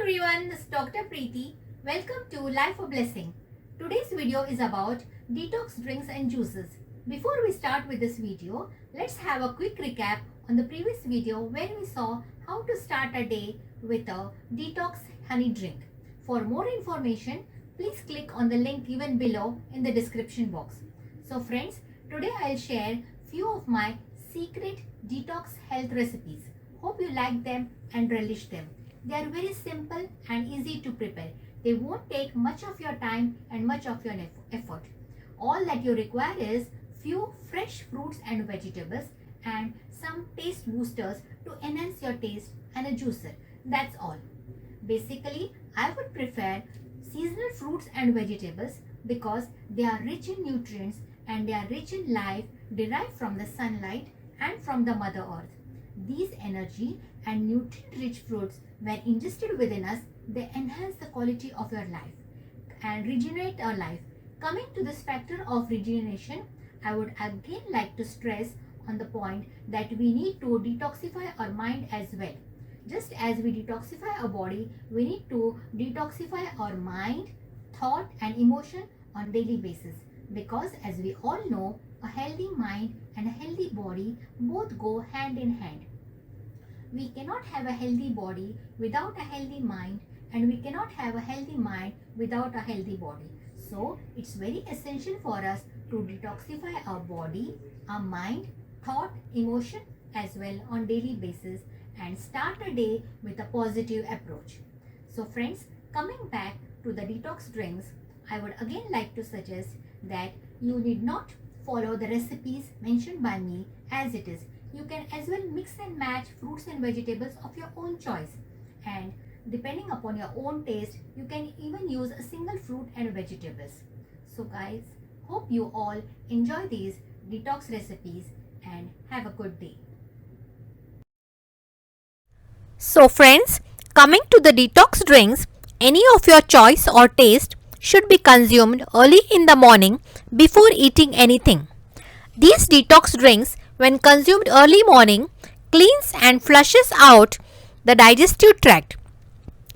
everyone, this is Dr. Preeti. Welcome to Life of Blessing. Today's video is about detox drinks and juices. Before we start with this video, let's have a quick recap on the previous video where we saw how to start a day with a detox honey drink. For more information, please click on the link given below in the description box. So friends, today I'll share few of my secret detox health recipes. Hope you like them and relish them. They are very simple and easy to prepare. They won't take much of your time and much of your effort. All that you require is few fresh fruits and vegetables and some taste boosters to enhance your taste and a juicer. That's all. Basically, I would prefer seasonal fruits and vegetables because they are rich in nutrients and they are rich in life derived from the sunlight and from the Mother Earth. These energy and nutrient-rich fruits, when ingested within us, they enhance the quality of your life and regenerate our life. Coming to this factor of regeneration, I would again like to stress on the point that we need to detoxify our mind as well. Just as we detoxify our body, we need to detoxify our mind, thought and emotion on daily basis. Because as we all know, a healthy mind and a healthy body both go hand in hand. We cannot have a healthy body without a healthy mind, and we cannot have a healthy mind without a healthy body. So it's very essential for us to detoxify our body, our mind, thought, emotion as well on daily basis and start a day with a positive approach. So friends, coming back to the detox drinks, I would again like to suggest that you need not follow the recipes mentioned by me as it is. You can as well mix and match fruits and vegetables of your own choice, and depending upon your own taste, you can even use a single fruit and vegetables. So guys, hope you all enjoy these detox recipes and have a good day. So friends, coming to the detox drinks, any of your choice or taste should be consumed early in the morning before eating anything. These detox drinks, when consumed early morning, cleans and flushes out the digestive tract.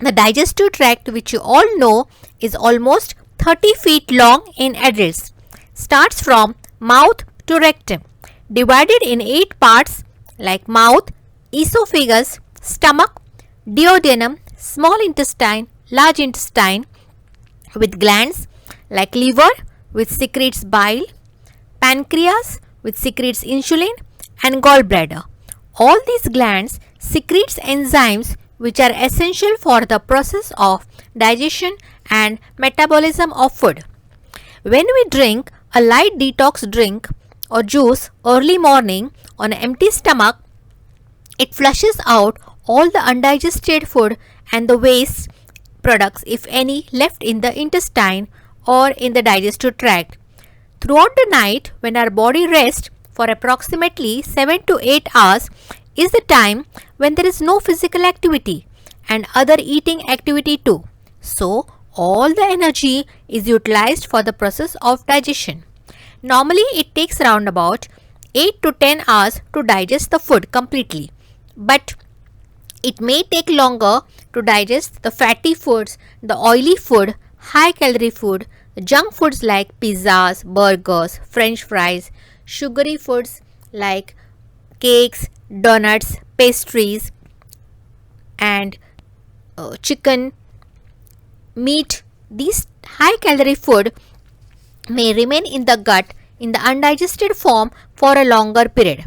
The digestive tract, which you all know, is almost 30 feet long in adults. Starts from mouth to rectum, divided in 8 parts like mouth, esophagus, stomach, duodenum, small intestine, large intestine, with glands like liver, which secretes bile, pancreas, which secretes insulin, and gallbladder. All these glands secretes enzymes which are essential for the process of digestion and metabolism of food. When we drink a light detox drink or juice early morning on an empty stomach, it flushes out all the undigested food and the waste products, if any, left in the intestine or in the digestive tract. Throughout the night, when our body rests for approximately 7 to 8 hours, is the time when there is no physical activity and other eating activity too. So, all the energy is utilized for the process of digestion. Normally, it takes around about 8 to 10 hours to digest the food completely. But it may take longer to digest the fatty foods, the oily food, high calorie food, junk foods like pizzas, burgers, french fries, sugary foods like cakes, donuts, pastries, and chicken, meat. These high calorie food may remain in the gut in the undigested form for a longer period,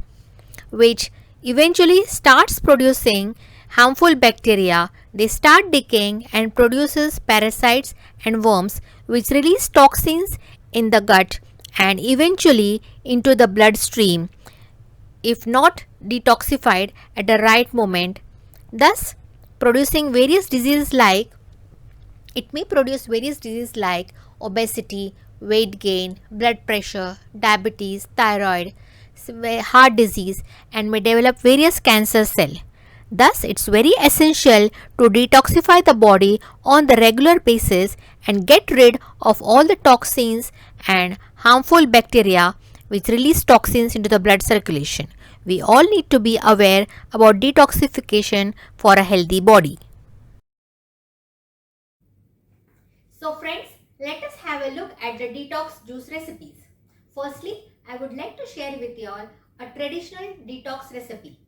which eventually starts producing harmful bacteria. They start decaying and produces parasites and worms which release toxins in the gut and eventually into the bloodstream if not detoxified at the right moment, thus producing various diseases like obesity, weight gain, blood pressure, diabetes, thyroid, heart disease, and may develop various cancer cells. Thus, it's very essential to detoxify the body on the regular basis and get rid of all the toxins and harmful bacteria which release toxins into the blood circulation. We all need to be aware about detoxification for a healthy body. So friends, let us have a look at the detox juice recipes. Firstly, I would like to share with you all a traditional detox recipe.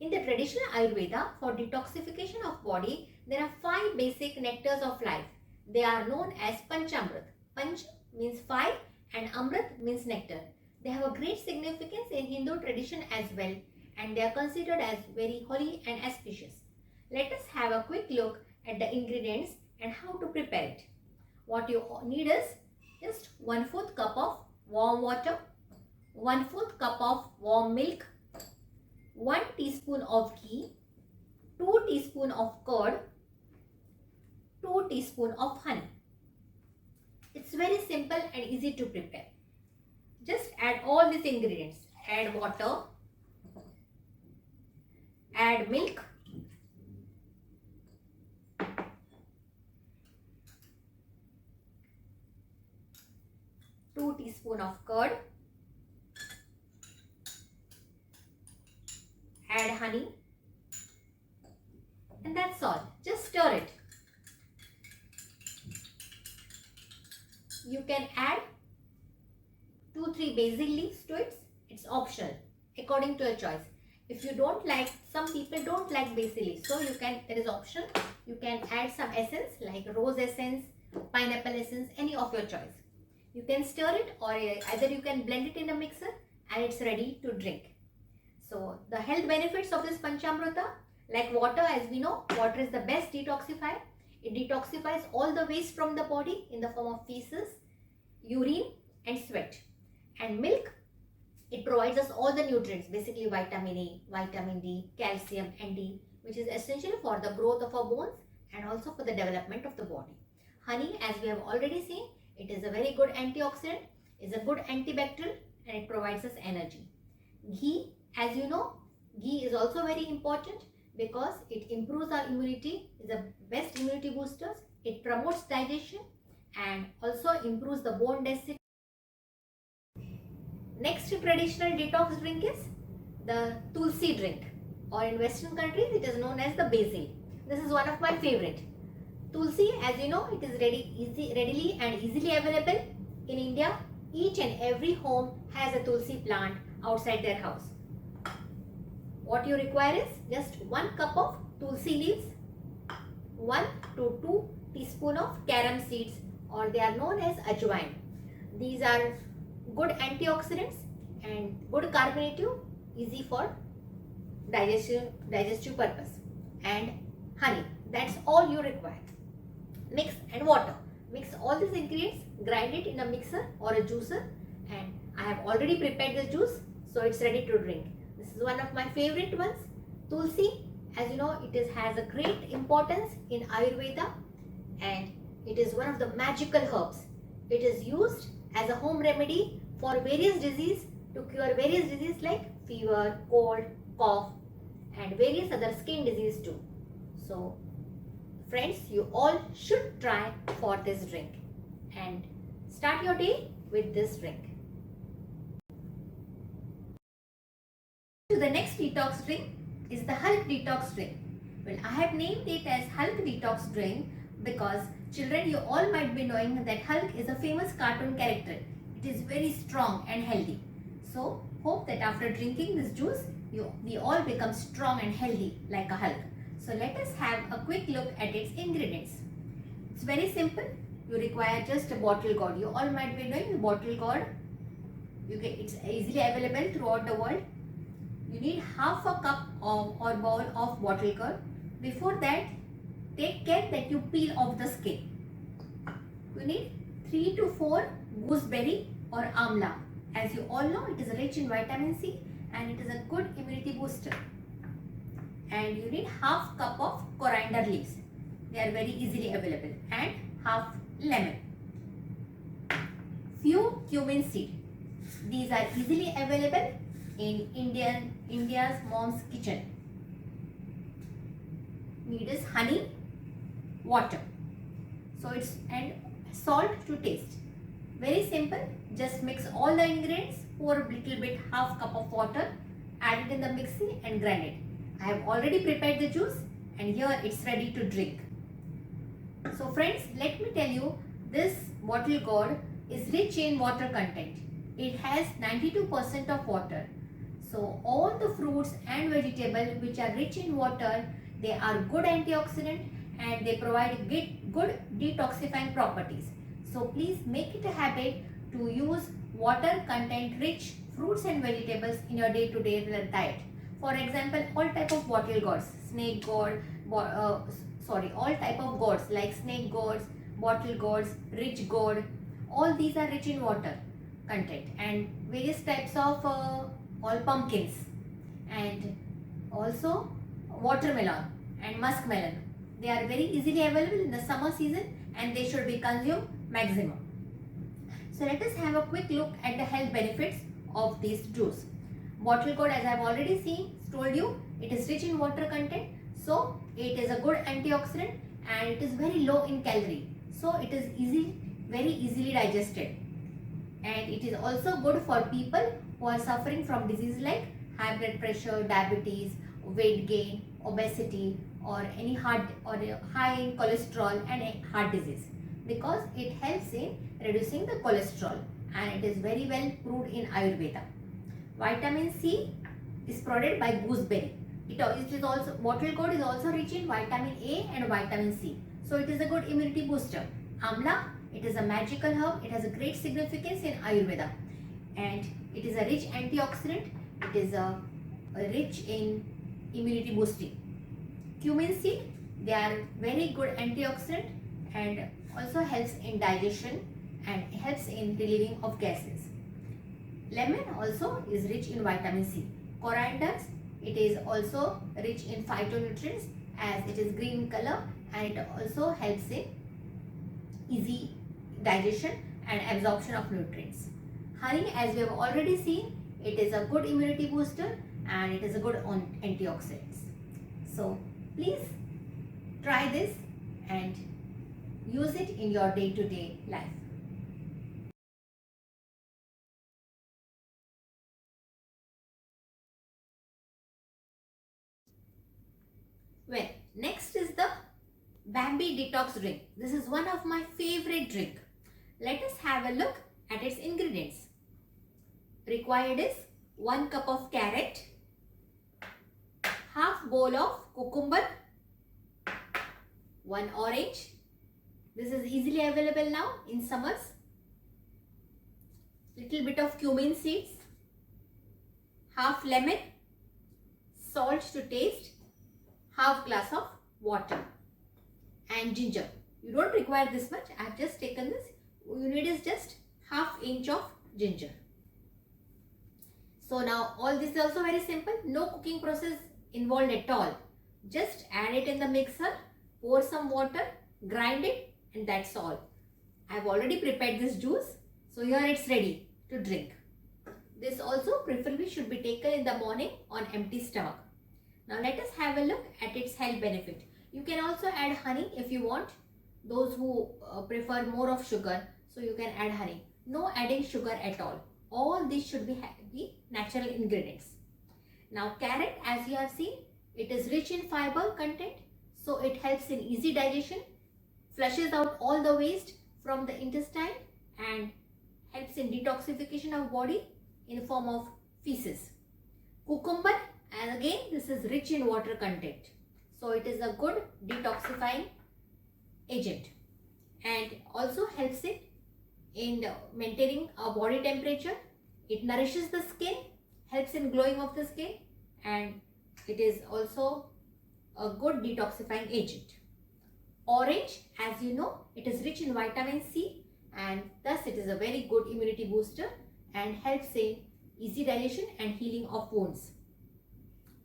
In the traditional Ayurveda, for detoxification of body, there are 5 basic nectars of life. They are known as Panchamrit. Panch means 5 and Amrit means nectar. They have a great significance in Hindu tradition as well, and they are considered as very holy and auspicious. Let us have a quick look at the ingredients and how to prepare it. What you need is just 1/4 cup of warm water, 1/4 cup of warm milk, 1 teaspoon of ghee, 2 teaspoon of curd, 2 teaspoon of honey. It's very simple and easy to prepare. Just add all these ingredients. Add water, add milk, two teaspoon of curd, add honey, and that's all. Just stir it. You can add 2-3 basil leaves to it. It's optional according to your choice. If you don't like, some people don't like basil leaves, so there is option. You can add some essence like rose essence, pineapple essence, any of your choice. You can stir it, or either you can blend it in a mixer and it's ready to drink. So the health benefits of this Panchamrita, like water, as we know, water is the best detoxifier. It detoxifies all the waste from the body in the form of feces, urine and sweat. And milk, it provides us all the nutrients, basically vitamin A, vitamin D, calcium and D, which is essential for the growth of our bones and also for the development of the body. Honey, as we have already seen, it is a very good antioxidant, is a good antibacterial, and it provides us energy. Ghee, as you know, ghee is also very important because it improves our immunity, is the best immunity boosters. It promotes digestion and also improves the bone density. Next traditional detox drink is the Tulsi drink, or in Western countries it is known as the basil. This is one of my favorite. Tulsi, as you know, it is readily and easily available in India. Each and every home has a Tulsi plant outside their house. What you require is just 1 cup of Tulsi leaves, 1 to 2 teaspoon of carom seeds, or they are known as ajwain. These are good antioxidants and good carbonative, easy for digestive purpose. And honey, that's all you require. Mix, and water. Mix all these ingredients, grind it in a mixer or a juicer, and I have already prepared the juice, so it's ready to drink. This is one of my favorite ones. Tulsi, as you know, has a great importance in Ayurveda, and it is one of the magical herbs. It is used as a home remedy for various diseases, to cure various diseases like fever, cold, cough, and various other skin diseases too. So friends, you all should try for this drink and start your day with this drink. So the next detox drink is the Hulk detox drink. Well, I have named it as Hulk detox drink because children, you all might be knowing that Hulk is a famous cartoon character. It is very strong and healthy. So hope that after drinking this juice, we all become strong and healthy like a Hulk. So let us have a quick look at its ingredients. It's very simple. You require just a bottle gourd. You all might be knowing the bottle gourd. It's easily available throughout the world. You need half a cup or bowl of bottle gourd. Before that, take care that you peel off the skin. You need 3 to 4 gooseberry or amla. As you all know, it is rich in vitamin C and it is a good immunity booster. And you need half cup of coriander leaves. They are very easily available, and half lemon. Few cumin seed. These are easily available in India's mom's kitchen. Need is honey, water. And salt to taste. Very simple. Just mix all the ingredients. Pour a little bit, half cup of water. Add it in the mixie and grind it. I have already prepared the juice, and here it's ready to drink. So friends, let me tell you, this bottle gourd is rich in water content. It has 92% of water. So all the fruits and vegetables which are rich in water, they are good antioxidant and they provide good detoxifying properties. So please make it a habit to use water content rich fruits and vegetables in your day-to-day diet. For example, all type of bottle gourds, snake gourd, all type of gourds like snake gourds, bottle gourds, rich gourd, all these are rich in water content, and various types of all pumpkins, and also watermelon and muskmelon. They are very easily available in the summer season and they should be consumed maximum. So let us have a quick look at the health benefits of this juice. Bottle gourd, as I have already told you, it is rich in water content. So it is a good antioxidant and it is very low in calorie. So it is very easily digested. And it is also good for people who are suffering from diseases like high blood pressure, diabetes, weight gain, obesity, or any heart or high in cholesterol and heart disease, because it helps in reducing the cholesterol and it is very well proved in Ayurveda. Vitamin C is provided by gooseberry. It is also, bottle gourd is also rich in vitamin A and vitamin C. So it is a good immunity booster. Amla, it is a magical herb. It has a great significance in Ayurveda. And it is a rich antioxidant. It is a rich in immunity boosting. Cumin seed, they are very good antioxidant and also helps in digestion and helps in relieving of gases. Lemon also is rich in vitamin C. Coriander, it is also rich in phytonutrients as it is green in color, and it also helps in easy digestion and absorption of nutrients. Honey, as we have already seen, it is a good immunity booster and it is a good antioxidants. So please try this and use it in your day-to-day life. Well, next is the Bambi Detox drink. This is one of my favorite drink. Let us have a look at its ingredients. Required is 1 cup of carrot, half bowl of cucumber, 1 orange. This is easily available now in summers. Little bit of cumin seeds, half lemon, salt to taste, half glass of water, and ginger. You don't require this much. I have just taken this. You need is just half inch of ginger. So now all this is also very simple. No cooking process involved at all. Just add it in the mixer, pour some water, grind it, and that's all. I have already prepared this juice. So here it's ready to drink. This also preferably should be taken in the morning on empty stomach. Now let us have a look at its health benefit. You can also add honey if you want. Those who prefer more of sugar, so you can add honey. No adding sugar at all. All these should be natural ingredients. Now carrot, as you have seen, it is rich in fiber content, so it helps in easy digestion, flushes out all the waste from the intestine and helps in detoxification of body in form of feces. Cucumber, and again this is rich in water content, so it is a good detoxifying agent and also helps it in maintaining a body temperature. It nourishes the skin, helps in glowing of the skin, and it is also a good detoxifying agent. Orange, as you know, it is rich in vitamin C and thus it is a very good immunity booster and helps in easy digestion and healing of wounds.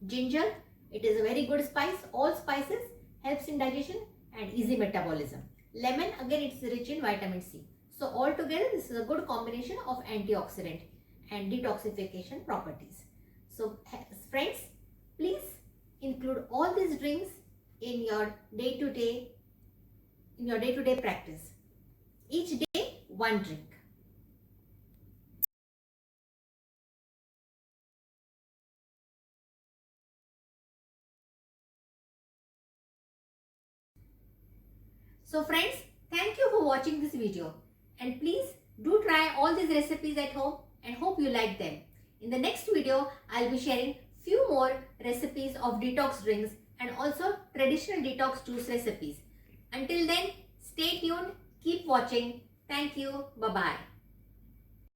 Ginger, it is a very good spice. All spices helps in digestion and easy metabolism. Lemon, again it's rich in vitamin C. So altogether this is a good combination of antioxidant and detoxification properties. So friends, please include all these drinks in your day-to-day practice. Each day one drink. So friends, thank you for watching this video and please do try all these recipes at home and hope you like them. In the next video, I'll be sharing few more recipes of detox drinks and also traditional detox juice recipes. Until then, stay tuned, keep watching. Thank you. Bye-bye.